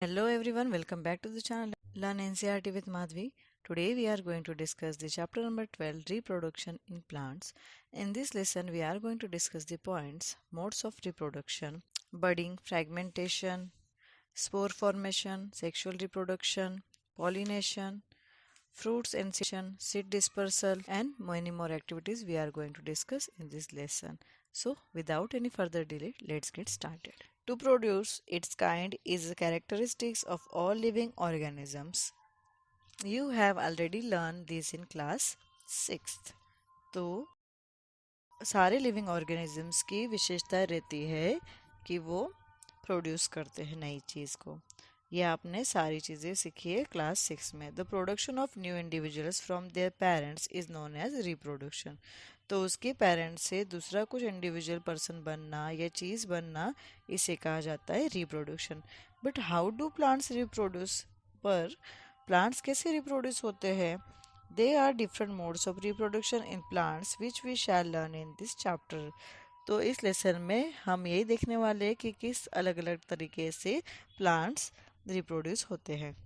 Hello everyone, welcome back to the channel Learn NCERT with Madhvi. Today we are going to discuss the chapter number 12 Reproduction in Plants. In this lesson we are going to discuss the points modes of reproduction, budding, fragmentation, spore formation, sexual reproduction, pollination, fruits and seed dispersal and many more activities we are going to discuss in this lesson. So without any further delay, let's get started. To produce its kind is the characteristics of all living organisms. You have already learned this in class 6th. तो सारे living organisms की विशेषता रहती है कि वो produce करते हैं नई चीज़ को। ये आपने सारी चीज़ें सीखी है क्लास 6 में। The production of new individuals from their parents is known as reproduction. तो उसके पेरेंट्स से दूसरा कुछ इंडिविजुअल पर्सन बनना या चीज़ बनना, इसे कहा जाता है reproduction. But how do plants reproduce? पर प्लांट्स कैसे रिप्रोड्यूस होते हैं? There are different modes of reproduction in plants which we shall learn in this chapter. तो इस लेसन में हम यही देखने वाले हैं कि किस अलग अलग तरीके से प्लांट्स रिप्रोड्यूस होते हैं।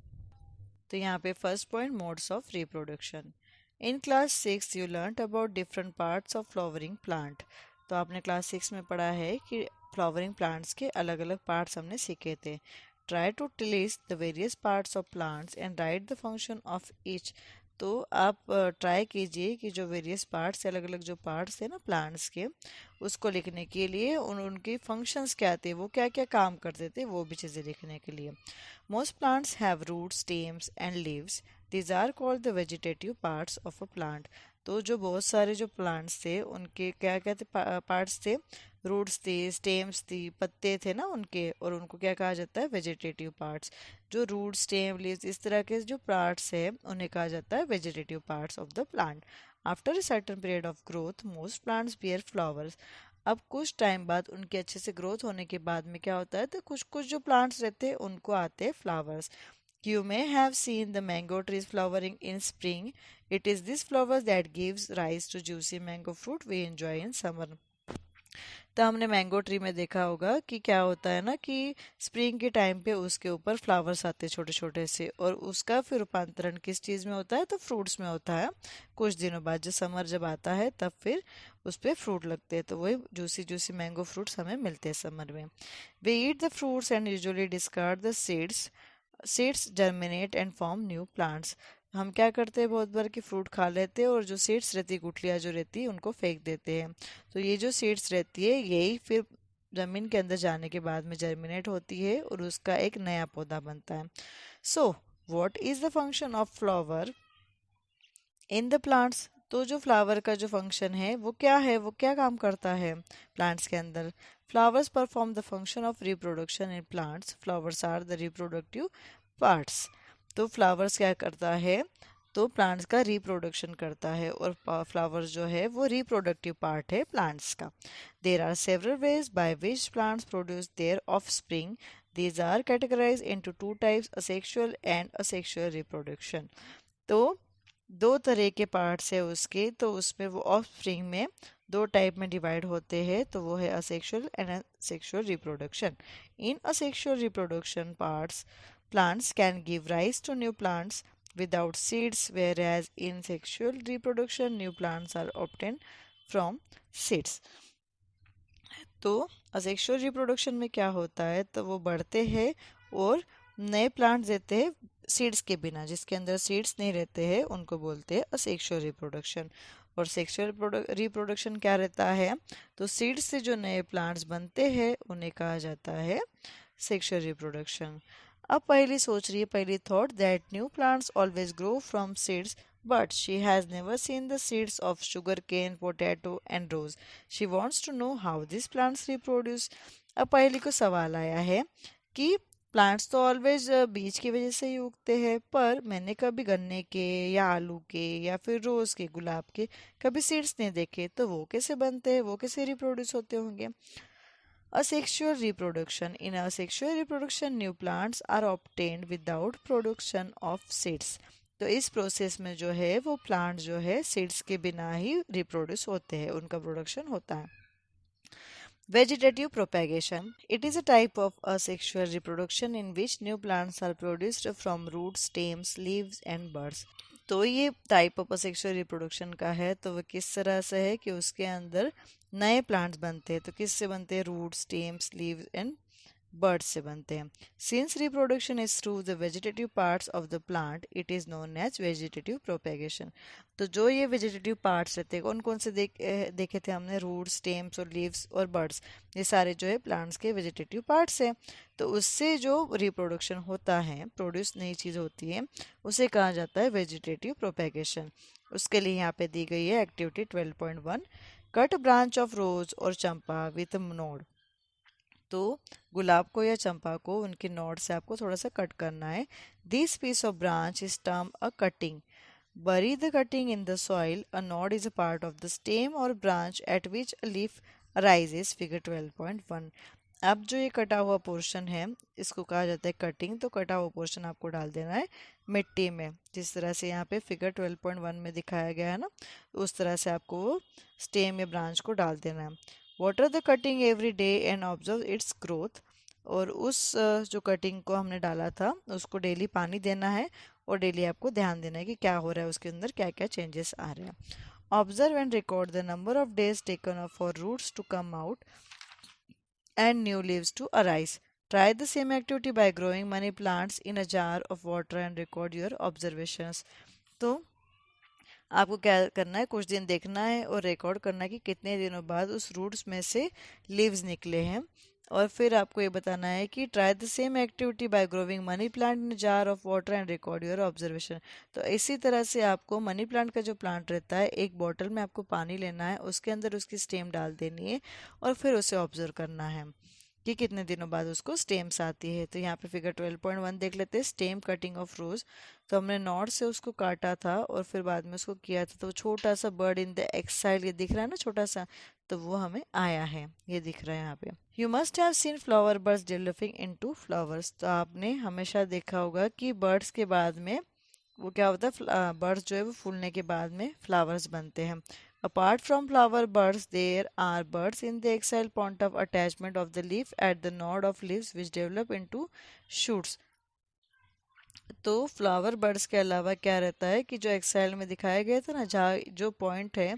तो यहाँ पे first point modes of reproduction. In class 6 you learn about different parts of flowering plant. तो आपने क्लास 6 में पढ़ा है कि फ्लावरिंग प्लांट्स के अलग अलग पार्ट्स हमने सीखे थे। Try to list the various parts of plants and write the function of each. तो आप ट्राई कीजिए कि जो वेरियस पार्ट्स, अलग अलग जो पार्ट्स थे ना प्लांट्स के, उसको लिखने के लिए उनके फंक्शंस क्या थे, वो क्या क्या काम करते थे, वो भी चीज़ें लिखने के लिए। Most plants have roots, stems and leaves. These are called the vegetative parts of a plant. तो जो बहुत सारे जो प्लांट्स थे उनके क्या क्या थे, पार्ट्स थे, रूट्स थे, स्टेम्स थी, पत्ते थे ना उनके, और उनको क्या कहा जाता है, वेजिटेटिव पार्ट्स। जो रूट, स्टेम, लीव्स, इस तरह के जो पार्ट्स है उन्हें कहा जाता है vegetative parts of the plant. After a certain period of growth most plants beer flowers. अब कुछ टाइम बाद, उनके अच्छे से ग्रोथ होने के बाद में क्या होता है, तो कुछ कुछ जो प्लांट्स रहते हैं उनको आते हैं flowers. You may have seen the mango trees flowering in spring. It is this flower that gives rise to juicy mango fruit we enjoy in summer. तो हमने मैंगो ट्री में देखा होगा कि क्या होता है ना कि स्प्रिंग के टाइम पे उसके ऊपर फ्लावर्स आते हैं छोटे छोटे से, और उसका फिर रूपांतरण किस चीज़ में होता है, तो फ्रूट्स में होता है। कुछ दिनों बाद जब समर जब आता है तब फिर उस पर फ्रूट लगते हैं, तो वही जूसी जूसी मैंगो फ्रूट्स हमें मिलते हैं समर में। We eat the fruits and usually discard the seeds. Seeds germinate and form new plants. हम क्या करते हैं, बहुत बार कि फ्रूट खा लेते हैं और जो सीड्स रहती है, गुठलियाँ जो रहती है, उनको फेंक देते हैं। तो ये जो सीड्स रहती है यही फिर ज़मीन के अंदर जाने के बाद में जर्मिनेट होती है और उसका एक नया पौधा बनता है। So what is the function of flower in the plants? तो जो फ्लावर का जो फंक्शन है वो क्या है, वो क्या काम करता है प्लांट्स के अंदर? Flowers perform the function of reproduction in plants. Flowers are the reproductive parts. तो फ्लावर्स क्या करता है, तो प्लांट्स का रिप्रोडक्शन करता है, और फ्लावर्स जो है वो रिप्रोडक्टिव पार्ट है प्लांट्स का। There are several ways by which plants produce their offspring. These are categorize into two types, asexual and asexual reproduction. तो दो तरह के पार्ट्स है उसके, तो उसमें वो ऑफस्प्रिंग में दो टाइप में डिवाइड होते हैं, तो वो है asexual and asexual reproduction. In asexual reproduction parts plants can give rise to new plants without seeds, whereas in sexual reproduction new plants are obtained from seeds. तो असेक्सुअल रिप्रोडक्शन में क्या होता है, तो वो बढ़ते हैं और नए प्लांट्स देते हैं सीड्स के बिना, जिसके अंदर सीड्स नहीं रहते हैं उनको बोलते हैं असेक्सुअल रिप्रोडक्शन। और सेक्सुअल रिप्रोडक्शन क्या रहता है, तो सीड्स से जो नए प्लांट्स बनते हैं उन्हें कहा जाता है सेक्सुअल रिप्रोडक्शन। अब पहली सोच रही है, पहली thought, that new plants always grow from seeds, but she has never seen the seeds of sugarcane, potato and rose. She wants to know how these plants reproduce. अब पहली को सवाल आया है कि प्लांट्स तो ऑलवेज बीज की वजह से ही उगते हैं, पर मैंने कभी गन्ने के या आलू के या फिर रोज के, गुलाब के कभी सीड्स नहीं देखे, तो वो कैसे बनते हैं, वो कैसे रिप्रोड्यूस होते होंगे? Asexual reproduction. In asexual reproduction, new plants are obtained without production of seeds. तो इस प्रोसेस में जो है वो प्लांट जो है सीड्स के बिना ही रिप्रोड्यूस होते हैं, उनका प्रोडक्शन होता है। Vegetative propagation. It is a type of asexual reproduction in which new plants are produced from roots, stems, leaves and buds. तो ये टाइप ऑफ असेक्सुअल रिप्रोडक्शन का है, तो वो किस तरह से है कि उसके अंदर नए प्लांट्स बनते हैं। तो किससे बनते हैं? Root, stems, leaves and buds से बनते हैं। Since reproduction is through the vegetative parts of the plant, it is known as vegetative propagation. तो जो ये वेजिटेटिव पार्ट्स रहते हैं, कौन कौन से देखे थे हमने? रूट, स्टेम्स और लीव्स और बर्ड्स। ये सारे जो है प्लांट्स के वेजिटेटिव पार्ट्स हैं। तो उससे जो रिप्रोडक्शन होता है, प्रोड्यूस नई चीज़ होती है, उसे कहा जाता है वेजिटेटिव प्रोपेगेशन। उसके लिए यहाँ पे दी गई है एक्टिविटी 12.1, कट ब्रांच ऑफ रोज और चंपा विथ नोड। तो गुलाब को या चंपा को उनके नोड से आपको थोड़ा सा कट करना है। This piece of branch is term a cutting. Bury the cutting in the soil. A node is a part of the stem or branch at which a leaf arises. Figure 12.1। अब जो ये कटा हुआ portion है, इसको कहा जाता है कटिंग। तो कटा हुआ पोर्शन आपको डाल देना है मिट्टी में, जिस तरह से यहाँ पे फिगर 12.1 में दिखाया गया है ना, उस तरह से आपको वो स्टेम या ब्रांच को डाल देना है। Water the cutting every day and observe it's growth. और उस जो कटिंग को हमने डाला था उसको डेली पानी देना है, और डेली आपको ध्यान देना है कि क्या हो रहा है, उसके अंदर क्या क्या चेंजेस आ रहे हैं। Observe and record the number of days taken for roots to come out and new leaves to arise. Try the same activity by growing many plants in a jar of water and record your observations. तो आपको क्या करना है? कुछ दिन देखना है और रिकॉर्ड करना है कि कितने दिनों बाद उस रूट्स में से लीव्स निकले हैं। और फिर आपको ये बताना है कि try the same activity by growing money plant in jar of water and record your observation. तो इसी तरह से आपको मनी प्लांट का जो प्लांट रहता है, एक बॉटल में आपको पानी लेना है, उसके अंदर उसकी स्टेम डाल देनी है और फिर उसे ऑब्जर्व करना है कि कितने दिनों बाद उसको स्टेम्स आती है। तो यहाँ पे फिगर 12.1 देख लेते हैं, स्टेम कटिंग ऑफ रोज। तो हमने नॉट से उसको काटा था और फिर बाद में उसको किया था, तो छोटा सा बर्ड इन द एक्साइल, ये दिख रहा है ना छोटा सा, तो वो हमें आया है, ये दिख रहा है यहाँ पे। You must have seen flower birds developing into flowers. तो आपने हमेशा देखा होगा कि बर्ड्स के बाद में वो क्या होता है, बर्ड्स जो है वो फूलने के बाद में फ्लावर्स बनते हैं। Apart from flower buds, there are buds in the axial point of attachment of the leaf at the node of leaves which develop into shoots. तो फ्लावर बर्ड्स के अलावा क्या रहता है कि जो एक्साइल में दिखाया गया था ना, जहाँ जो पॉइंट है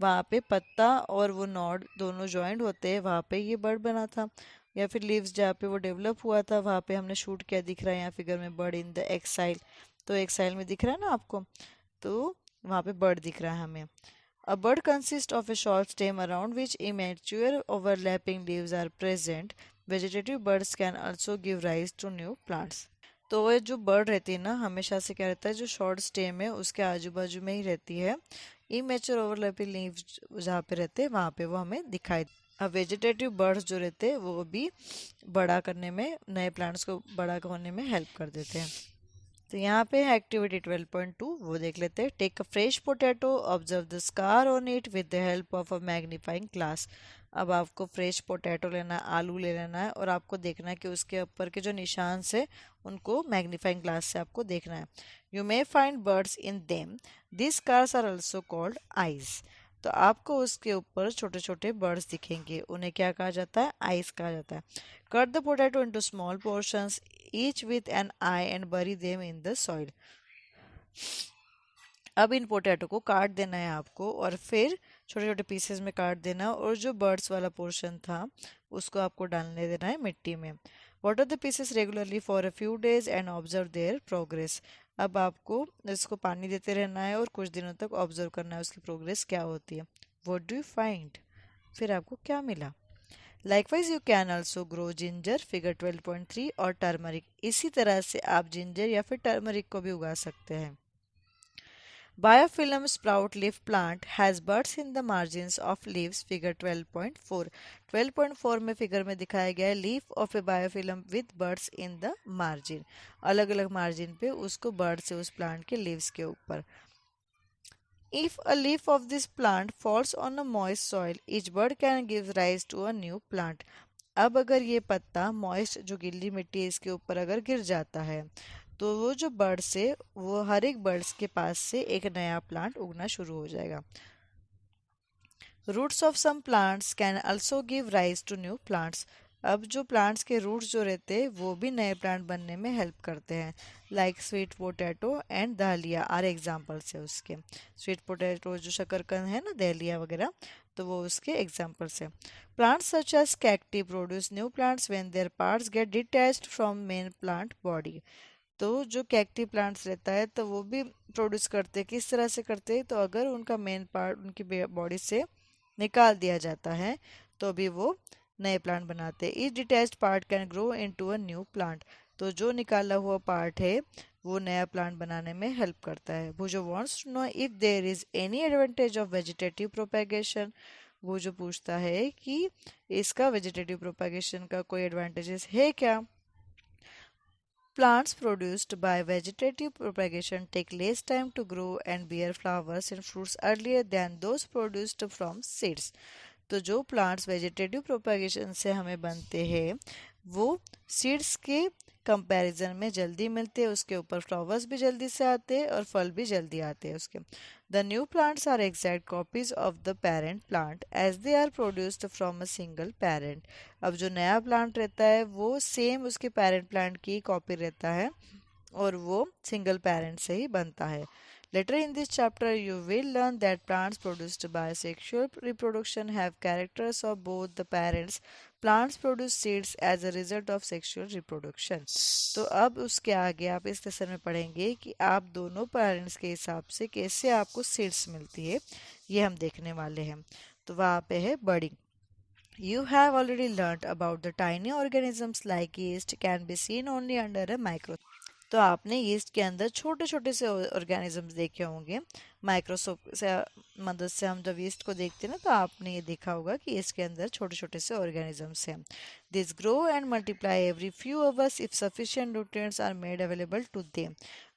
वहाँ पे पत्ता और वो नॉड दोनों ज्वाइंट होते हैं, वहाँ पे ये बर्ड बना था। या फिर लीव्स जहाँ पे वो डेवलप हुआ था, वहाँ पे हमने शूट किया, दिख रहा है यहाँ फिगर में बर्ड इन द एक्साइल। तो एक्साइल में दिख रहा है ना आपको, तो वहाँ पे बर्ड दिख रहा है हमें। A bud consists of a short stem around which immature overlapping leaves are present. Vegetative buds can also give rise to new plants. तो ये जो बर्ड रहती है ना, हमेशा से क्या रहता है, जो शॉर्ट स्टेम है उसके आजू बाजू में ही रहती है। इमेच्योर ओवरलैपिंग लीव्स जहाँ पे रहते हैं वहाँ पे वो हमें दिखाई। अब वेजिटेटिव बर्ड्स जो रहते हैं वो भी बड़ा करने में, नए प्लांट्स को बड़ा होने में हेल्प कर देते हैं। तो यहाँ पे है एक्टिविटी 12.2, वो देख लेते हैं। Take a fresh potato, observe the scar on it with the help of a magnifying glass. अब आपको फ्रेश पोटैटो लेना है, आलू ले लेना है, और आपको देखना है कि उसके ऊपर के जो निशान से उनको मैग्नीफाइंग ग्लास से आपको देखना है। You may find buds in them, this scars are also called eyes. तो आपको उसके ऊपर छोटे छोटे बर्ड्स दिखेंगे, उन्हें क्या कहा जाता है? आइज कहा जाता है। Cut the potato into small portions each with an eye and bury them in the soil। अब इन पोटैटो को काट देना है आपको और फिर छोटे छोटे पीसेस में काट देना है, और जो बर्ड्स वाला पोर्शन था उसको आपको डालने देना है मिट्टी में। Water the pieces regularly for a few days and observe there progress. अब आपको इसको पानी देते रहना है और कुछ दिनों तक ऑब्जर्व करना है उसकी प्रोग्रेस क्या होती है। What do you find? फिर आपको क्या मिला? Likewise, you can also grow ginger, figure 12.3, और टर्मरिक। इसी तरह से आप जिंजर या फिर टर्मरिक को भी उगा सकते हैं। Biofilm sprout leaf plant has buds in the margins of leaves, figure 12.4। 12.4 में फिगर में दिखाया गया है leaf of A biofilm with birds in the margin. अलग अलग मार्जिन पे उसको बर्ड से उस प्लांट के लीव्स के ऊपर। If a leaf of this plant falls on a moist soil, each bud can give rise to a new plant। अब अगर ये पत्ता मॉइस्ट जो गीली मिट्टी है इसके ऊपर अगर गिर जाता है, तो वो जो बर्ड्स है वो हर एक बर्ड्स के पास से एक नया प्लांट उगना शुरू हो जाएगा। Roots of some plants can also give rise to new plants. अब जो प्लांट्स के रूट्स जो रहते हैं वो भी नए प्लांट बनने में हेल्प करते हैं। Like sweet potato and dahlia are examples है उसके। स्वीट पोटैटो जो शकरकंद है ना, दहलिया वगैरह, तो वो उसके एग्जाम्पल्स है। Plants such as cacti produce new plants when their parts get detached from main plant body. तो जो कैक्टी प्लांट्स रहता है तो वो भी प्रोड्यूस करते हैं। किस तरह से करते हैं? तो अगर उनका मेन पार्ट उनकी बॉडी से निकाल दिया जाता है तो भी वो नए प्लांट बनाते हैं। Each detached part can grow into a new plant. तो जो निकाला हुआ पार्ट है वो नया प्लांट बनाने में हेल्प करता है। वो जो wants to know if there is any advantage of vegetative propagation. वो जो पूछता है कि इसका वेजिटेटिव प्रोपेगेशन का कोई एडवांटेजेस है क्या। Plants produced by vegetative propagation take less time to grow and bear flowers and fruits earlier than those produced from seeds. तो जो प्लांट्स वेजिटेटिव प्रोपागेशन से हमें बनते हैं वो सीड्स के कंपैरिजन में जल्दी मिलते हैं। उसके ऊपर फ्लावर्स भी जल्दी से आते हैं और फल भी जल्दी आते हैं उसके। The new plants are exact copies of the parent plant as they are produced from a single parent. अब जो नया प्लांट रहता है वो सेम उसके पेरेंट प्लांट की कॉपी रहता है और वो सिंगल पेरेंट से ही बनता है। Later in this chapter, you will learn that plants produced by sexual reproduction have characters of both the parents. Plants produce seeds as a result of sexual reproduction. तो अब उसके आगे आप इस लेसन में पढ़ेंगे कि आप दोनों पेरेंट्स के हिसाब से कैसे आपको सीड्स मिलती है, ये हम देखने वाले हैं। तो वहाँ पे है बर्डिंग। You have already learnt about the tiny organisms like yeast can be seen only under a microscope. तो आपने यीस्ट के अंदर छोटे छोटे से ऑर्गेनिजम्स देखे होंगे। माइक्रोस्कोप से मदद से हम जब यीस्ट को देखते हैं ना तो आपने ये देखा होगा कि इसके अंदर छोटे छोटे से ऑर्गेनिजम्स हैं। This grow and multiply every few hours if sufficient nutrients are made available to them.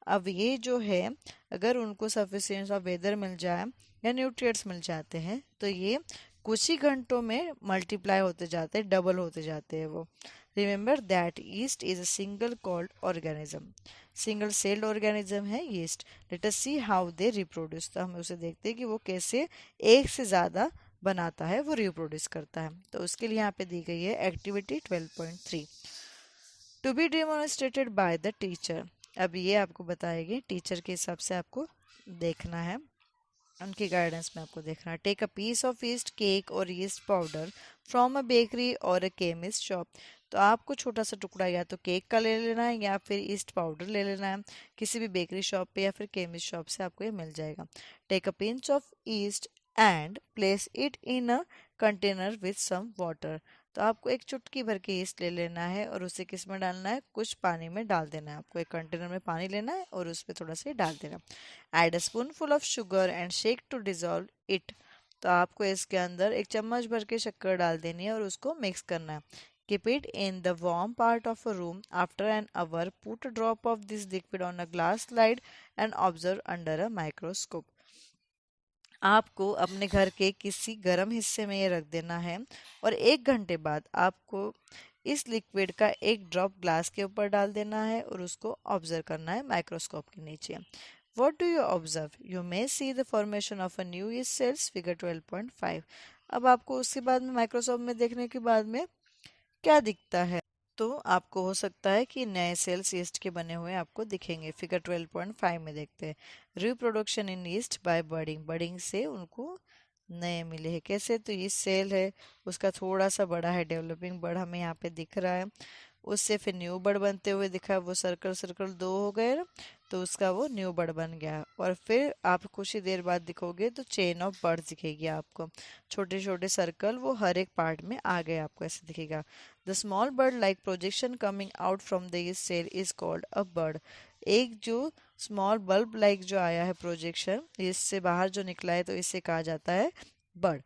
अब ये जो है अगर उनको सफिशिएंट ऑफ वेदर मिल जाए या न्यूट्रिएंट्स मिल जाते हैं तो ये कुछ ही घंटों में मल्टीप्लाई होते जाते हैं, डबल होते जाते हैं वो। Remember that yeast is a single celled organism. Single celled organism है yeast. Let us see how they reproduce. तो हम उसे देखते हैं कि वो कैसे एक से ज़्यादा बनाता है, वो रिप्रोड्यूस करता है। तो उसके लिए यहाँ पे दी गई है activity 12.3 to be demonstrated by the teacher. अब ये आपको बताएगी टीचर के हिसाब से आपको देखना है, उनकी गाइडेंस में आपको देखना है। Take a piece of yeast cake और yeast powder from a bakery और अ केमिस्ट शॉप। तो आपको छोटा सा टुकड़ा या तो केक का ले लेना है या फिर ईस्ट पाउडर ले लेना है। किसी भी बेकरी शॉप पे या फिर केमिस्ट शॉप से आपको ये मिल जाएगा। Take a pinch of yeast and place it in a container with some water. तो आपको एक चुटकी भर के ईस्ट ले लेना है और उसे किस में डालना है, कुछ पानी में डाल देना है। आपको एक कंटेनर में पानी लेना है और उस पर थोड़ा सा डाल देना। Add a spoonful of sugar and shake to dissolve it. तो आपको इसके अंदर एक चम्मच भर के शक्कर डाल देनी है और उसको मिक्स करना है। Keep it in the warm part of a room after an hour. Put a drop of this liquid on a glass slide and observe under a microscope. आपको अपने घर के किसी गर्म हिस्से में ये रख देना है और 1 घंटे बाद आपको इस लिक्विड का एक ड्रॉप ग्लास के ऊपर डाल देना है और उसको ऑब्जर्व करना है माइक्रोस्कोप के नीचे। What do you observe? You may see the formation of a new yeast cells, figure 12.5। अब आपको उसके बाद में माइक्रोस्कोप में देखने के बाद में क्या दिखता है? तो आपको हो सकता है कि नए सेल्स ईस्ट के बने हुए आपको दिखेंगे। फिगर 12.5 में देखते हैं। Reproduction in yeast by budding. Budding से उनको नए मिले हैं। कैसे? तो ये सेल है उसका थोड़ा सा बड़ा है, डेवलपिंग बर्ड हमें यहाँ पे दिख रहा है। उससे फिर न्यू बर्ड बनते हुए दिखा, वो सर्कल सर्कल 2 हो गए ना, तो उसका वो न्यू बर्ड बन गया। और फिर आप कुछ ही देर बाद दिखोगे तो चेन ऑफ बर्ड्स दिखेगी आपको। छोटे छोटे सर्कल वो हर एक पार्ट में आ गए, आपको ऐसे दिखेगा। The small bud like projection coming out from the cell is called a bud. एक जो स्मॉल बल्ब लाइक जो आया है प्रोजेक्शन, इससे बाहर जो निकला है, तो इसे कहा जाता है bird.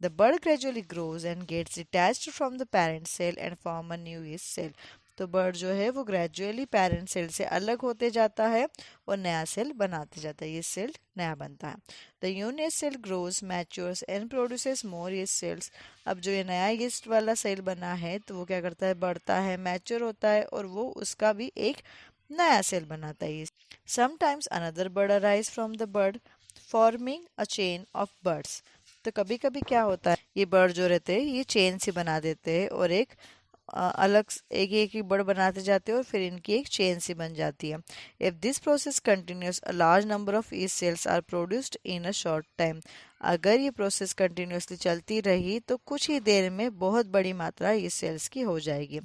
The bud gradually grows and gets detached from the parent cell and form a new yeast cell। तो बर्ड जो है वो ग्रेजुअली पेरेंट सेल से अलग होते जाता है और नया सेल बनाते जाता है। ये सेल नया बनता है। The unit cell grows matures and produces more yeast cells. अब जो ये नया यीस्ट वाला सेल बना है तो वो क्या करता है, बढ़ता है, मैच्योर होता है और वो उसका भी एक नया सेल बनाता है। Sometimes another bird arise from the bird forming a chain of birds. तो तो कभी कभी क्या होता है, ये बर्ड जो रहते हैं ये चेन सी बना देते हैं और एक एक एक ही बर्ड बनाते जाते हैं और फिर इनकी एक चेन सी बन जाती है। If this process continues a large number of yeast cells are produced in a short time. अगर ये प्रोसेस कंटिन्यूसली चलती रही तो कुछ ही देर में बहुत बड़ी मात्रा ईस्ट सेल्स की हो जाएगी।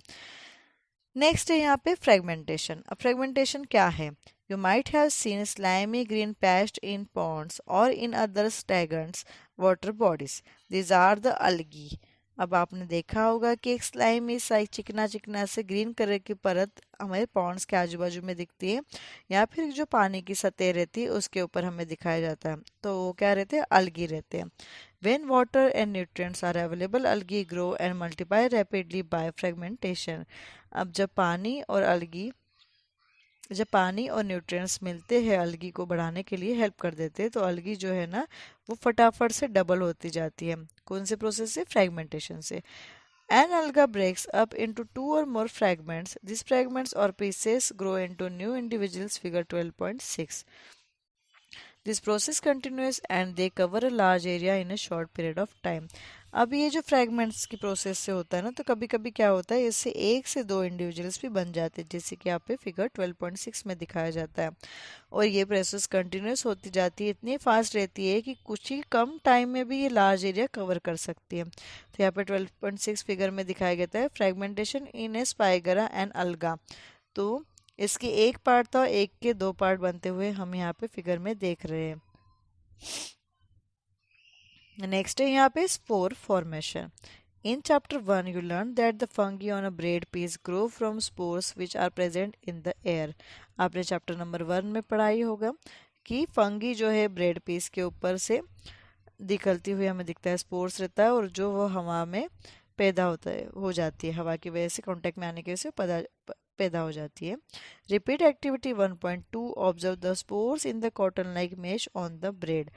नेक्स्ट है यहाँ पे फ्रेगमेंटेशन। अब फ्रेगमेंटेशन क्या है? You might have seen slimy green paste in ponds और in other stagnant water bodies. These are the algae. अब आपने देखा होगा कि एक स्लाइमी सा एक चिकना चिकना से ग्रीन कलर की परत हमें पॉन्ड्स के आजू बाजू में दिखती है, या फिर जो पानी की सतह रहती है उसके ऊपर हमें दिखाया जाता है, तो वो क्या रहते हैं? अलगी रहते हैं। When water and nutrients are available, algae grow and multiply rapidly by fragmentation. अब जब पानी और न्यूट्रिएंट्स मिलते हैं अलगी को बढ़ाने के लिए हेल्प कर देते हैं, तो अलगी जो है ना वो फटाफट से डबल होती जाती है। कौन से प्रोसेस से? फ्रेगमेंटेशन से। An alga breaks up into two or more fragments. These fragments or pieces grow into new individuals, figure 12.6. This process continues and they cover a large area in a short period of time. अब ये जो fragments की process से होता है ना, तो कभी कभी क्या होता है, इससे एक से दो इंडिविजुअल्स भी बन जाते हैं, जैसे कि यहाँ पे फिगर 12.6 में दिखाया जाता है। और ये प्रोसेस कंटिन्यूस होती जाती है, इतनी फास्ट रहती है कि कुछ ही कम टाइम में भी ये लार्ज एरिया कवर कर सकती है। तो यहाँ पे 12.6 फिगर में दिखाया गया है फ्रैगमेंटेशन इन ए स्पाइगरा एंड अलगा। तो इसके एक पार्ट था, एक के दो पार्ट बनते हुए हम यहाँ पे फिगर में देख रहे हैं। नेक्स्ट है यहाँ पे spore formation. In chapter 1 you learn that the fungi on a bread piece grow from spores which are present in the air. आपने चैप्टर नंबर 1 में पढ़ाई होगा कि फंगी जो है ब्रेड पीस के ऊपर से निकलती हुई हमें दिखता है, स्पोर्स रहता है, और जो वो हवा में पैदा होता है, हो जाती है, हवा की वजह से कांटेक्ट में आने की वजह से पैदा हो जाती है। Repeat activity 1.2 observe the spores in the cotton like mesh on the bread.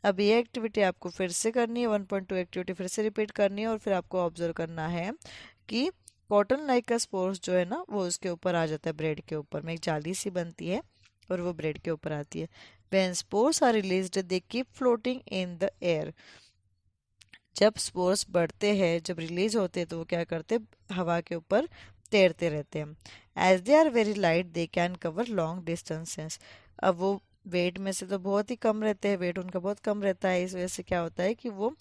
अब ये एक्टिविटी आपको फिर से करनी है, 1.2 एक्टिविटी फिर से रिपीट करनी है, और फिर आपको ऑब्जर्व करना है कि कॉटन लाइक का स्पोर्स जो है ना वो उसके ऊपर आ जाता है, ब्रेड के ऊपर में एक जाली सी बनती है और वो ब्रेड के ऊपर आती है। When spores are released, they keep floating in the air. जब स्पोर्स बढ़ते हैं, जब रिलीज होते हैं, तो वो क्या करते हैं? हवा के ऊपर तैरते रहते हैं। As they are very light they can cover long distances. अब वो वेट में से तो बहुत ही कम रहते हैं, वेट उनका बहुत कम रहता है, इस वजह से क्या होता है कि वो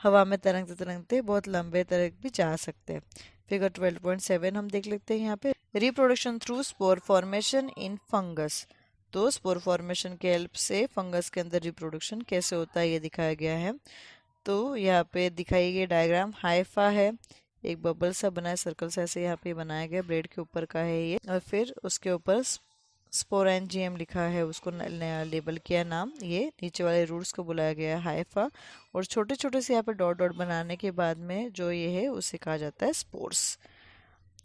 हवा में तरंगते तरंगते बहुत लंबे तक भी जा सकते हैं। फिगर 12.7 हम देख लेते हैं यहाँ पे। Reproduction through spore formation in fungus. तो स्पोर फॉर्मेशन के हेल्प से फंगस के अंदर रिप्रोडक्शन कैसे होता है ये दिखाया गया है। तो यहाँ पे दिखाई गई डायग्राम हाइफा है, एक बबल सा बना है, सर्कल सा ऐसे यहाँ पे बनाया गया, ब्रेड के ऊपर का है ये, और फिर उसके ऊपर स्पोरेंजियम लिखा है, उसको नया लेबल किया नाम, ये नीचे वाले रूट्स को बुलाया गया है हाइफा, और छोटे छोटे से यहाँ पे डॉट डॉट बनाने के बाद में जो ये है उसे कहा जाता है spores.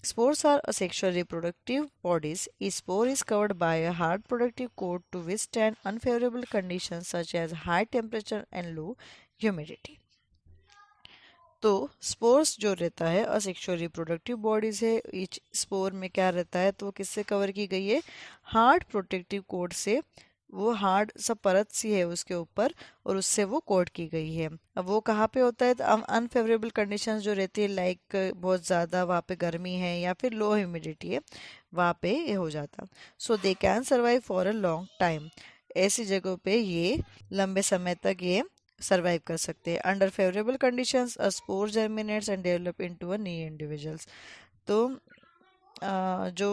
Spores are asexual reproductive bodies. Each spore is covered by a hard protective coat to withstand unfavorable conditions such as high temperature and low humidity. तो स्पोर्स जो रहता है असेक्सुअल रिप्रोडक्टिव बॉडीज है, ईच स्पोर में क्या रहता है, तो वो किससे कवर की गई है? हार्ड प्रोटेक्टिव कोट से। वो हार्ड सा परत सी है उसके ऊपर और उससे वो कोट की गई है। अब वो कहाँ पे होता है? तो अनफेवरेबल कंडीशंस जो रहती है, लाइक बहुत ज़्यादा वहाँ पे गर्मी है या फिर लो ह्यूमिडिटी है, वहाँ पे ये हो जाता। So they can survive for a long time. ऐसी जगहों पे ये लंबे समय तक ये सर्वाइव कर सकते हैं। Under favourable conditions a spore germinates and develop into a new individuals. तो जो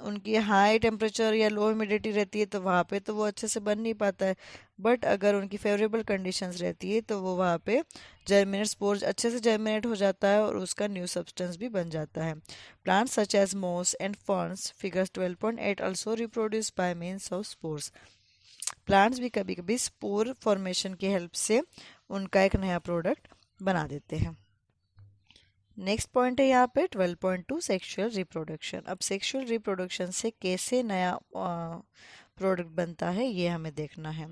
उनकी हाई टेम्परेचर या लो ह्यूमिडिटी रहती है तो वहाँ पे तो वो अच्छे से बन नहीं पाता है, बट अगर उनकी फेवरेबल कंडीशंस रहती है तो वो वहाँ पे जर्मिनेट स्पोर अच्छे से जर्मिनेट हो जाता है और उसका न्यू सब्सटेंस भी बन जाता है। प्लांट्स सच एज मोस and ferns figures 12.8 also reproduce by means of spores. Plants भी कभी कभी स्पोर फॉर्मेशन की हेल्प से उनका एक नया प्रोडक्ट बना देते हैं। नेक्स्ट पॉइंट है यहाँ पे 12.2 सेक्सुअल रिप्रोडक्शन। अब सेक्सुअल रिप्रोडक्शन से कैसे नया प्रोडक्ट बनता है ये हमें देखना है।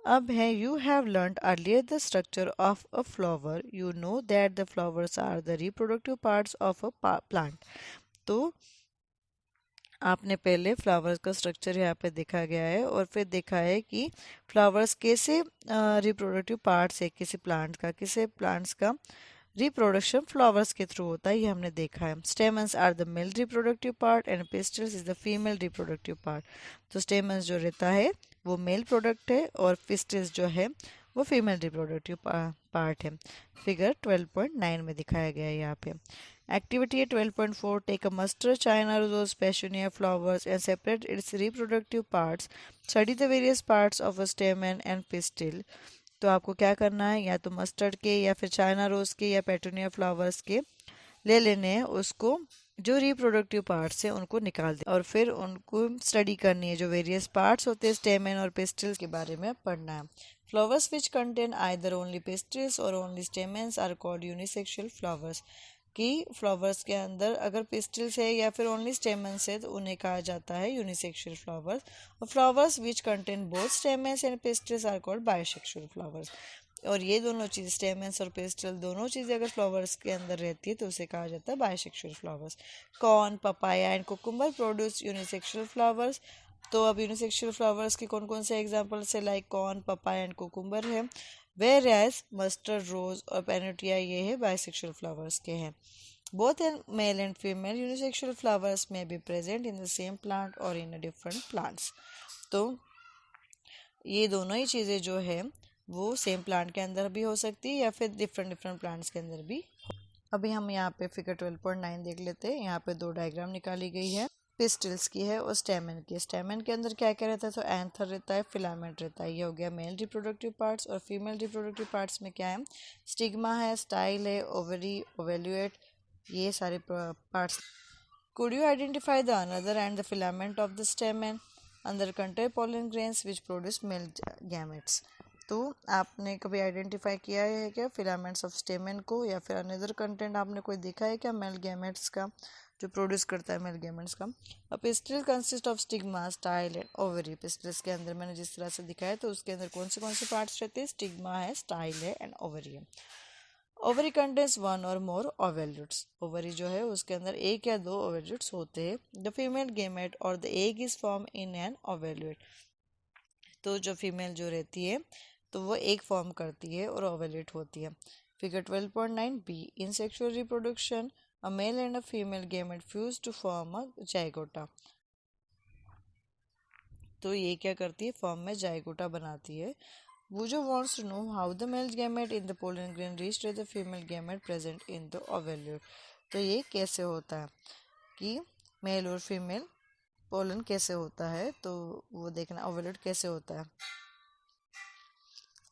अब है you have learn earlier the structure of a flower, you know that the flowers are the reproductive parts of a plant. तो आपने पहले फ्लावर्स का स्ट्रक्चर यहाँ पे देखा गया है और फिर देखा है कि फ्लावर्स कैसे रिप्रोडक्टिव पार्ट्स है किसी प्लांट का, किसी प्लांट्स का रिप्रोडक्शन फ्लावर्स के थ्रू होता है, ये हमने देखा है। Stamens are the male reproductive part and pistils is the female reproductive part. तो स्टेमन्स जो रहता है वो मेल प्रोडक्ट है और पिस्टल्स जो है वो फीमेल रिप्रोडक्टिव पार्ट है। फिगर 12.9 में दिखाया गया है यहाँ पे। Activity 12.4 Take a mustard china rose petunia flowers and separate its reproductive parts. Study the various parts of a stamen and pistil. तो आपको क्या करना है, या तो मस्टर्ड के या फिर चाइना रोज के या पेटूनिया फ्लावर्स के ले लेने हैं, उसको जो रिप्रोडक्टिव पार्ट्स हैं उनको निकाल दे और फिर उनको स्टडी करनी है। जो वेरियस पार्ट्स होते हैं स्टेमन और पिस्टल्स के बारे में पढ़ना है। Flowers which contain either only pistils और only stamens are called unisexual flowers. कि फ्लावर्स के अंदर अगर पिस्टल्स है या फिर ओनली स्टेमन्स है तो उन्हें कहा जाता है यूनिसेक्सुअल फ्लावर्स। और flowers which contain both stamens and pistils are called bisexual flowers. और ये दोनों चीज़ स्टेमन्स और पेस्टल दोनों चीज़ें अगर फ्लावर्स के अंदर रहती है तो उसे कहा जाता है bisexual flowers. Corn, papaya and cucumber produce unisexual flowers. तो अब यूनिसेक्सुअल फ्लावर्स के कौन कौन से एग्जांपल्स है, like corn, papaya and cucumber है। वेयर एज मस्टर्ड, रोज और पेनोटिया ये है बायसेक्सुअल फ्लावर्स के हैं। Both in male and female unisexual flowers में be present in the same plant और इन अ डिफरेंट प्लांट्स। तो ये दोनों ही चीज़ें जो है वो सेम प्लांट के अंदर भी हो सकती है या फिर डिफरेंट डिफरेंट प्लांट्स के अंदर भी। अभी हम यहाँ पे फिगर 12.9 देख लेते हैं। यहाँ पे दो डायग्राम निकाली गई है, पिस्टल्स की है और स्टेमन की। स्टेमन के अंदर क्या क्या रहता है, तो एंथर रहता है, फिलामेंट रहता है, ये हो गया मेल रिप्रोडक्टिव पार्ट्स। और फीमेल रिप्रोडक्टिव पार्ट्स में क्या है, स्टिग्मा है, स्टाइल है, ओवरी, ओवेल्यूएट, ये सारे parts. Could you identify the another and the filament of the stamen? अंदर contain pollen grains which produce male gametes। तो आपने कभी आइडेंटिफाई किया है क्या फिलामेंट्स ऑफ स्टेमेन को, या फिर अनदर कंटेंट आपने कोई देखा है क्या मेल गैमेट्स का जो प्रोड्यूस करता है मेल गैमेट्स का। अब pistol consist of stigma, style and ovary. Pistols के अंदर मैंने जिस तरह से दिखाया तो उसके अंदर कौन से पार्ट्स रहते हैं, स्टिग्मा है, स्टाइल है एंड ओवरी है। ओवरी कंटेन्स वन और मोर ओवेल्यूट्स। ओवरी जो है उसके अंदर एक या दो ओवेल्यूट्स होते हैं। द फीमेल गेमेट और the egg is form in an ovule. तो जो फीमेल जो रहती है तो वो एग फॉर्म करती है और ओवेल्यूट होती है। Figure 12.9 B in sexual reproduction a male and a female gamete fuse to form a zygote. तो ये क्या करती है, फॉर्म में जाइगोटा बनाती है। Bujo wants to know how the male gamete in the pollen grain reached to the female gamete present in the ovular। तो ये कैसे होता है कि मेल और फीमेल पोलन कैसे होता है, तो वो देखना ओवुलेट कैसे होता है।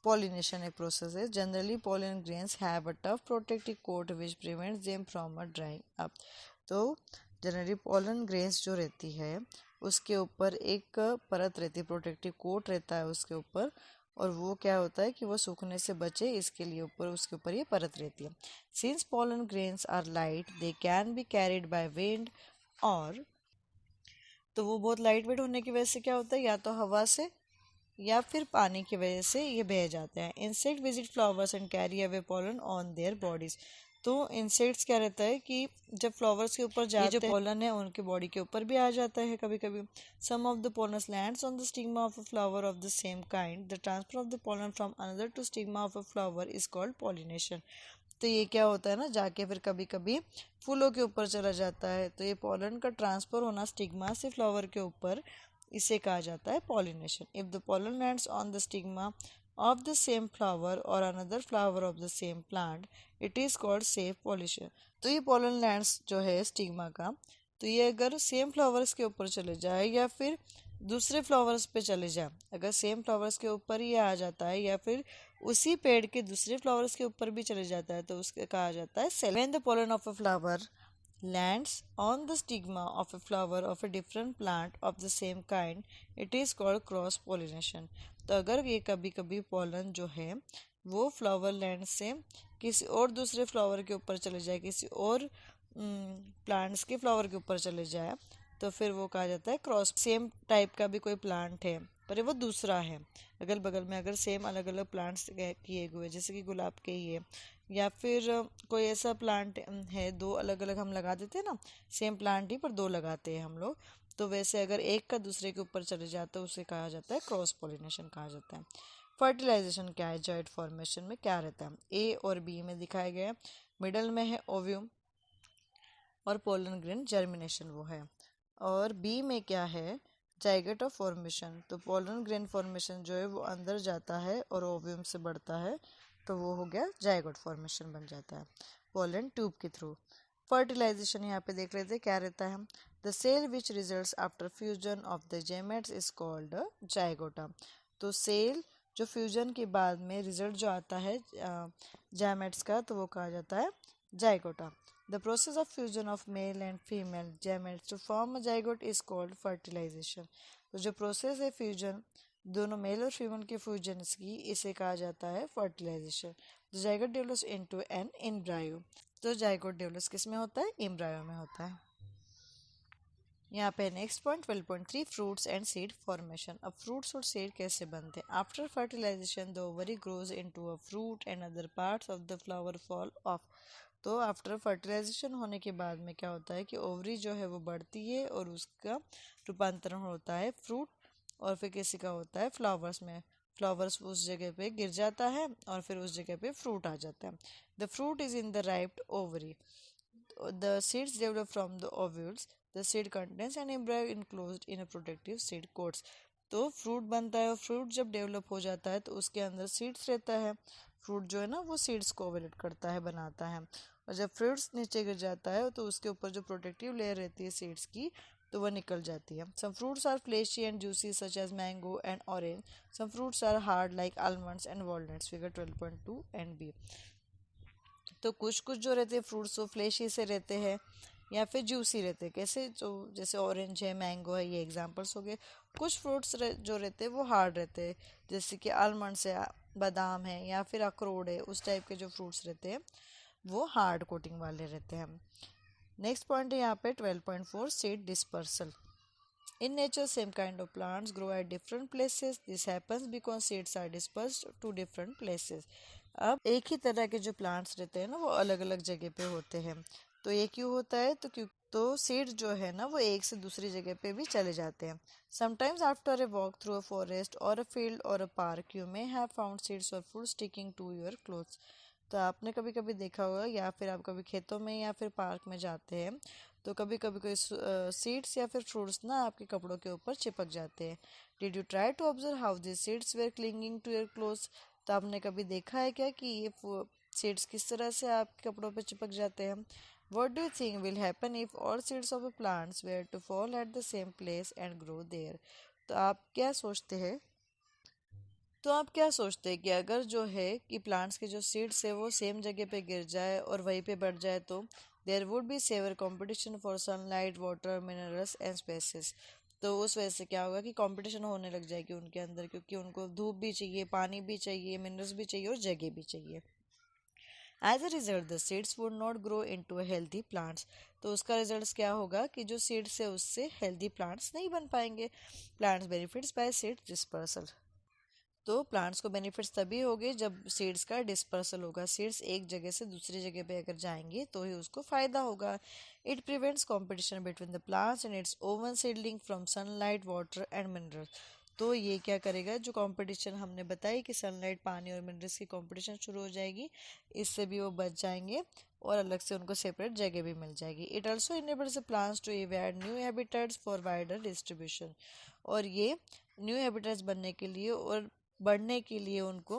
पॉलिनेशन एक प्रोसेस है। Generally pollen grains have a tough protective coat which prevents them from a drying up. तो जनरली पोलन ग्रेन्स जो रहती है उसके ऊपर एक परत रहती है, प्रोटेक्टिव कोट रहता है उसके ऊपर, और वो क्या होता है कि वो सूखने से बचे इसके लिए ऊपर उसके ऊपर ये परत रहती है। Since pollen grains are light they can be carried by wind, और तो वो बहुत लाइट वेट होने की वजह से क्या होता है, या तो हवा से या फिर पानी की वजह से ये बह जाते हैं। Insect visit flowers and carry away pollen on their bodies. तो इंसेक्ट्स क्या रहता है कि जब फ्लावर्स के ऊपर जाते हैं, जो पोलन है उनके बॉडी के ऊपर भी आ जाता है कभी कभी। Some of the pollen lands on the stigma of a flower of the same kind. The transfer of the pollen from another to stigma of a flower is called pollination. तो ये क्या होता है ना, जाके फिर कभी कभी फूलों के ऊपर चला जाता है, तो ये पोलन का ट्रांसफर होना स्टिग्मा से फ्लावर के ऊपर, इसे कहा जाता है pollination. If the pollen lands on the stigma of the same flower और another flower of the same plant it is called self pollination. तो ये पोलन लैंड्स जो है स्टिग्मा का, तो ये अगर सेम फ्लावर्स के ऊपर चले जाए या फिर दूसरे फ्लावर्स पे चले जाए, अगर सेम फ्लावर्स के ऊपर ही आ जाता है या फिर उसी पेड़ के दूसरे फ्लावर्स के ऊपर भी चले जाता है तो उसके कहा जाता है cell. When the pollen of a flower lands on the stigma of a flower of a different plant of the same kind it is called cross pollination। तो अगर ये कभी कभी पोलन जो है वो फ्लावर लैंड से किसी और दूसरे फ्लावर के ऊपर चले जाए, किसी और प्लांट्स के फ्लावर के ऊपर चले जाए, तो फिर वो कहा जाता है क्रॉस। सेम टाइप का भी कोई प्लांट है पर वो दूसरा है, अगल बगल में अगर सेम अलग अलग प्लांट्स किए हुए जैसे कि गुलाब के ही है, या फिर कोई ऐसा प्लांट है दो अलग अलग हम लगा देते हैं ना, सेम प्लांट ही पर दो लगाते हैं हम लोग, तो वैसे अगर एक का दूसरे के ऊपर चले जाता है उसे कहा जाता है क्रॉस पॉलिनेशन कहा जाता है। फर्टिलाइजेशन क्या है, जॉइंट फॉर्मेशन में क्या रहता है, ए और बी में दिखाया गया है। मिडल में है ओव्यूम और पोलन ग्रेन जर्मिनेशन वो है। और बी में क्या है, जाइगोट ऑफ फॉर्मेशन। तो पोलन ग्रेन फॉर्मेशन जो है वो अंदर जाता है और ओव्यूम से बढ़ता है, तो वो हो गया जाइगोट फॉर्मेशन बन जाता है पोलन ट्यूब के थ्रू। फर्टिलाइजेशन यहाँ पे देख लेते हैं क्या रहता है। The cell which results after fusion of the gametes is called zygote. तो सेल जो फ्यूजन के बाद में रिजल्ट जो आता है गैमेट्स का, तो वो कहा जाता है जाइगोटा। The process of fusion of male and female gametes to form a zygote is called fertilization. तो जो प्रोसेस है फ्यूजन, दोनों मेल और फीमेल के फ्यूजन की, इसे कहा जाता है fertilisation. The zygote develops into an embryo. तो जाइगोट डेवलप्स किस में होता है, एम्ब्रायो में होता है। यहाँ पे next point 12.3 fruits and seed formation. अब फ्रूट्स और सीड कैसे बनते हैं। After fertilisation the ovary grows into a fruit and other parts of the flower fall off. तो आफ्टर फर्टिलाइजेशन होने के बाद में क्या होता है कि ओवरी जो है वो बढ़ती है और उसका रूपांतरण होता है फ्रूट, और फिर किसी का होता है फ्लावर्स में। फ्लावर्स उस जगह पे गिर जाता है और फिर उस जगह पे फ्रूट आ जाता है। The fruit is in the ripened ovary. The seeds develop from the ovules. The seed contains an embryo enclosed in a protective seed coats. तो फ्रूट बनता है और फ्रूट जब डेवलप हो जाता है तो उसके अंदर सीड्स रहता है। फ्रूट जो है ना वो सीड्स को ओवलेट करता है, बनाता है। और जब फ्रूट्स नीचे गिर जाता है तो उसके ऊपर जो प्रोटेक्टिव लेयर रहती है सीड्स की, तो वह निकल जाती है। Some fruits are fleshy and juicy such as mango and orange. Some fruits are hard like almonds and walnuts. Figure 12.2 and B. तो कुछ कुछ जो रहते हैं फ्रूट्स वो फ्लेशी से रहते हैं या फिर जूसी रहते हैं। कैसे, जो जैसे ऑरेंज है, मैंगो है, ये एग्जांपल्स हो गए। कुछ फ्रूट्स जो रहते हैं वो हार्ड रहते हैं, जैसे कि आलमंड्स है, बादाम है, या फिर अखरोट है। उस टाइप के जो फ्रूट्स रहते हैं वो हार्ड कोटिंग वाले रहते हैं। नेक्स्ट पॉइंट है यहाँ पे 12.4 seed dispersal. In nature, same kind of plants grow at different places. This happens because seeds are dispersed to different places. अब एक ही तरह के जो प्लांट्स रहते हैं ना वो अलग अलग जगह पे होते हैं। तो ये क्यों होता है, तो सीड्स जो है ना वो एक से दूसरी जगह पे भी चले जाते हैं। Sometimes after a walk through a forest or a field or a park, you may have found seeds or fruit sticking to your clothes. तो आपने कभी कभी देखा होगा, या फिर आप कभी खेतों में या फिर पार्क में जाते हैं तो कभी कभी कोई सीड्स या फिर फ्रूट्स ना आपके कपड़ों के ऊपर चिपक जाते हैं। Did you try to observe how this seeds were clinging to your clothes. तो आपने कभी देखा है क्या कि ये सीड्स किस तरह से आपके कपड़ों पर चिपक जाते हैं। What do you think will happen if all seeds of a plants were to fall at the same place and grow there. तो आप क्या सोचते हैं, तो आप क्या सोचते हैं कि अगर जो है कि प्लांट्स के जो सीड्स है वो सेम जगह पे गिर जाए और वहीं पे बढ़ जाए, तो there would be severe competition for sunlight, water, minerals and spaces. तो उस वजह से क्या होगा कि कंपटीशन होने लग जाएगी उनके अंदर, क्योंकि उनको धूप भी चाहिए, पानी भी चाहिए, मिनरल्स भी चाहिए और जगह भी चाहिए। As a result the seeds would not grow into healthy plants. तो उसका रिजल्ट क्या होगा कि जो सीड्स है उससे हेल्दी प्लांट्स नहीं बन पाएंगे। Plants benefits by seed dispersal. तो प्लांट्स को बेनिफिट्स तभी होंगे जब सीड्स का डिस्पर्सल होगा। सीड्स एक जगह से दूसरी जगह पे अगर जाएंगे तो ही उसको फायदा होगा। It prevents competition between the plants and it's oven seedling from sunlight, water and minerals. तो ये क्या करेगा, जो कंपटीशन हमने बताई कि सनलाइट, पानी और मिनरल्स की कंपटीशन शुरू हो जाएगी, इससे भी वो बच जाएंगे और अलग से उनको सेपरेट जगह भी मिल जाएगी। It also enables the plants to invade new habitats for wider distribution. और ये न्यू हैबिटेट्स बनने के लिए और बढ़ने के लिए उनको,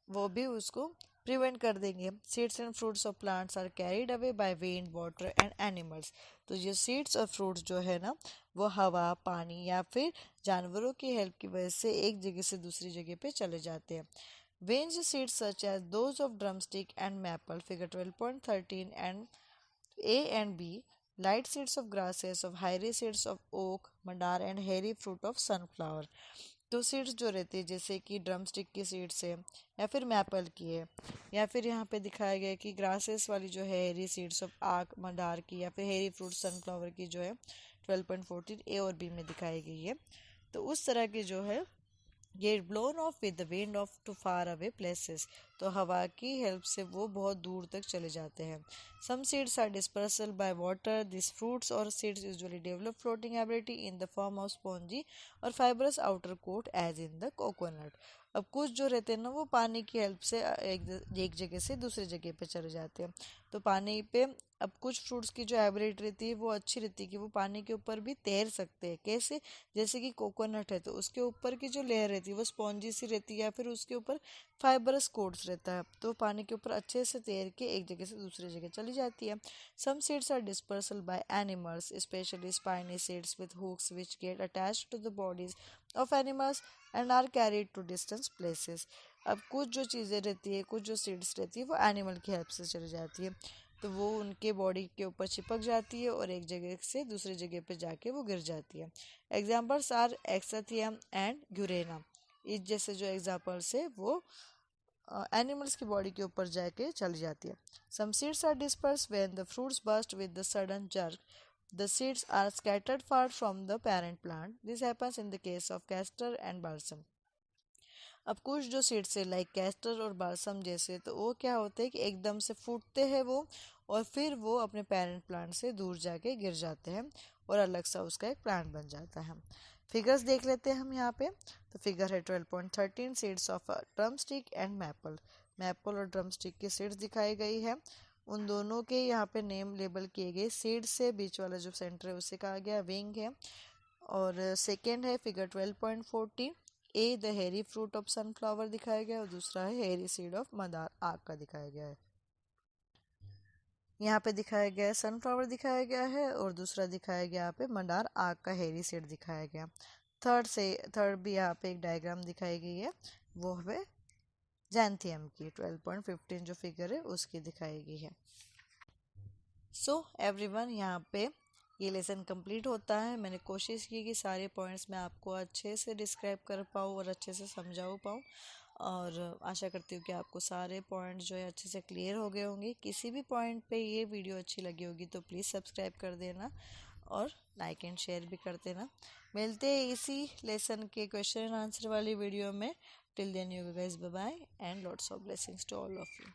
वो भी उसको प्रिवेंट कर देंगे। Seeds and fruits of plants are carried away by wind, water and animals. तो ये सीड्स और फ्रूट्स जो है ना वो हवा, पानी या फिर जानवरों की हेल्प की वजह से एक जगह से दूसरी जगह पे चले जाते हैं। Winged seeds such as those of drumstick and maple. Figure 12.13 and A and B, light seeds of grasses, of hairy seeds of oak, mandar and hairy fruit of sunflower। तो सीड्स जो रहती है जैसे कि ड्रम स्टिक की seeds है या फिर मैपल की है, या फिर यहाँ पे दिखाया गया है कि ग्रासेस वाली जो है हेरी सीड्स ऑफ आक, मंदार की, या फिर हेरी फ्रूट सनफ्लावर की जो है 12.14 ए और बी में दिखाई गई है। तो उस तरह की जो है ये blown off with the wind off to far away places. तो हवा की हेल्प से वो बहुत दूर तक चले जाते हैं। Some seeds are dispersal by water. This fruits और seeds usually develop floating ability in the form of spongy और fibrous outer coat as in the coconut. अब कुछ जो रहते हैं ना वो पानी की हेल्प से एक जगह से दूसरी जगह पे चले जाते हैं। तो पानी पे अब कुछ फ्रूट्स की जो एबिलिटी रहती है वो अच्छी रहती है कि वो पानी के ऊपर भी तैर सकते हैं। कैसे? जैसे कि कोकोनट है तो उसके ऊपर की जो लेयर रहती है वो स्पॉन्जी सी रहती है या फिर उसके ऊपर फाइबरस कोट्स रहता है, तो पानी के ऊपर अच्छे से तैर के एक जगह से दूसरी जगह चली जाती है। Some seeds are dispersal by animals, especially spiny seeds with hooks which get attached to the bodies of animals and are carried to distance places. अब कुछ जो चीज़ें रहती है, कुछ जो सीड्स रहती है वो एनिमल की हेल्प से चली जाती है, तो वो उनके बॉडी के ऊपर चिपक जाती है और एक जगह से दूसरी जगह पे जाके वो गिर जाती है। Examples are Xanthium and Urena. इस जैसे जो एग्जाम्पल्स है वो एनिमल्स की बॉडी के ऊपर जाके चली जाती है। Some seeds are disperse when the fruits burst with the sudden jerk. The seeds are scattered far from the parent plant. This happens in the case of castor and balsam. अब कुछ जो seeds है like castor और balsam जैसे, तो वो क्या होते हैं कि एकदम से फूटते हैं वो और फिर वो अपने पेरेंट प्लांट से दूर जाके गिर जाते हैं और अलग सा उसका एक प्लांट बन जाता है। फिगर्स देख लेते हैं हम यहाँ पे। तो फिगर है 12.13 seeds of drum stick and maple. Maple और ड्रम स्टिक की सीड्स दिखाई गई है। उन दोनों के यहाँ पे नेम लेबल किए गए। सीड्स से बीच वाला जो सेंटर है उसे कहा गया विंग है। और सेकेंड है फिगर 12.14 ए द हेरी फ्रूट ऑफ सनफ्लावर दिखाया गया है और दूसरा है हेरी सीड ऑफ मदार आग का दिखाया गया है। यहाँ पे दिखाया गया है सनफ्लावर दिखाया गया है और दूसरा दिखाया गया यहाँ पे मंडार आग का हेरी सीड दिखाया गया। थर्ड भी यहाँ पे एक डायग्राम दिखाई गई है, वो है जैंथियम की। 12.15 जो फिगर है उसकी दिखाई गई है। सो एवरीवन, यहाँ पे ये लेसन कंप्लीट होता है। मैंने कोशिश की कि सारे पॉइंट्स मैं आपको अच्छे से डिस्क्राइब कर पाऊँ और अच्छे से समझाओ पाऊँ, और आशा करती हूँ कि आपको सारे पॉइंट्स जो है अच्छे से क्लियर हो गए होंगे। किसी भी पॉइंट पे ये वीडियो अच्छी लगी होगी तो प्लीज़ सब्सक्राइब कर देना और लाइक एंड शेयर भी कर देना। मिलते हैं इसी लेसन के क्वेश्चन एंड आंसर वाली वीडियो में। Till then you guys, bye bye and lots of blessings to all of you.